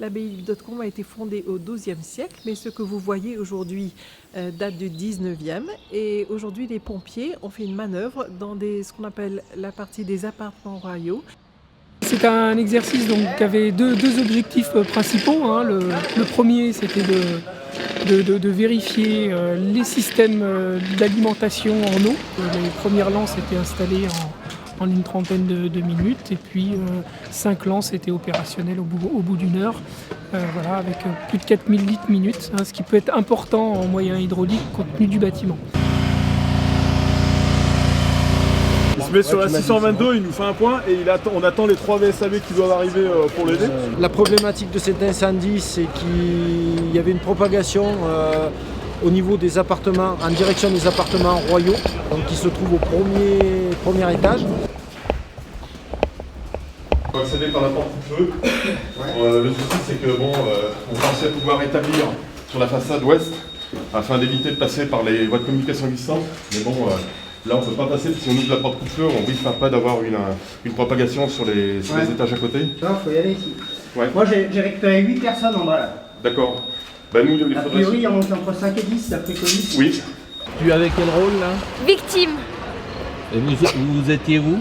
L'abbaye d'Hautecombe a été fondée au XIIe siècle, mais ce que vous voyez aujourd'hui date du XIXe. Et aujourd'hui, les pompiers ont fait une manœuvre dans ce qu'on appelle la partie des appartements royaux. C'est un exercice qui avait deux objectifs principaux, hein. Le premier, c'était de vérifier les systèmes d'alimentation en eau. Les premières lances étaient installées en une trentaine de minutes et puis 5 lances étaient opérationnelles au bout d'une heure, avec plus de 4000 litres minute, hein, ce qui peut être important en moyens hydrauliques compte tenu du bâtiment. Il se met sur la 622, il nous fait un point et on attend les 3 VSAV qui doivent arriver pour l'aider. La problématique de cet incendie, c'est qu'il y avait une propagation au niveau des appartements, en direction des appartements royaux, donc qui se trouvent au premier étage. On va accéder par la porte du feu. Le souci, c'est que on pensait pouvoir établir sur la façade ouest afin d'éviter de passer par les voies de communication existantes. Mais bon, là on ne peut pas passer, si on ouvre la porte du feu, on risque pas d'avoir une propagation sur les étages à côté. Non, il faut y aller ici. Ouais. Moi j'ai récupéré 8 personnes en bas là. D'accord. Bah, nous, A priori, on est entre 5 et 10 d'après Covid. Oui. Tu avais quel rôle là? Victime. Et vous étiez où?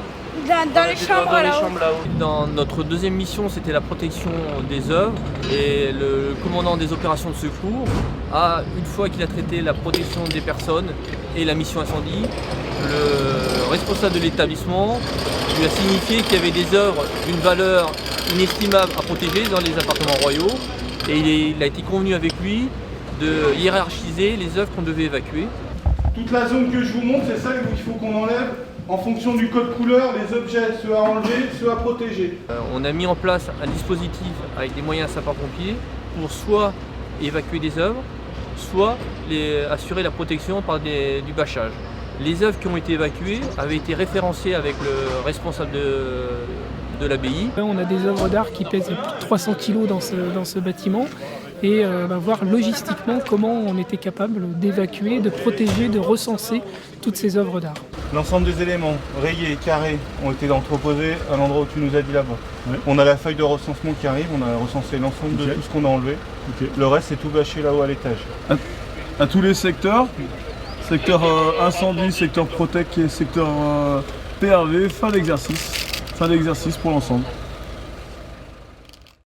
Dans les chambres là-haut. Dans notre deuxième mission, c'était la protection des œuvres et le commandant des opérations de secours une fois qu'il a traité la protection des personnes et la mission incendie, le responsable de l'établissement lui a signifié qu'il y avait des œuvres d'une valeur inestimable à protéger dans les appartements royaux et il a été convenu avec lui de hiérarchiser les œuvres qu'on devait évacuer. Toute la zone que je vous montre, c'est ça où il faut qu'on enlève. En fonction du code couleur, les objets, ceux à enlever, ceux à protéger. On a mis en place un dispositif avec des moyens sapeurs-pompiers pour soit évacuer des œuvres, soit assurer la protection par du bâchage. Les œuvres qui ont été évacuées avaient été référencées avec le responsable de l'abbaye. On a des œuvres d'art qui pèsent plus de 300 kg dans ce bâtiment et voir logistiquement comment on était capable d'évacuer, de protéger, de recenser toutes ces œuvres d'art. L'ensemble des éléments rayés, carrés, ont été entreposés à l'endroit où tu nous as dit là-bas. Ouais. On a la feuille de recensement qui arrive, on a recensé l'ensemble de tout ce qu'on a enlevé. Le reste, c'est tout bâché là-haut à l'étage. À tous les secteurs, secteur incendie, secteur protec et secteur PRV, fin d'exercice pour l'ensemble.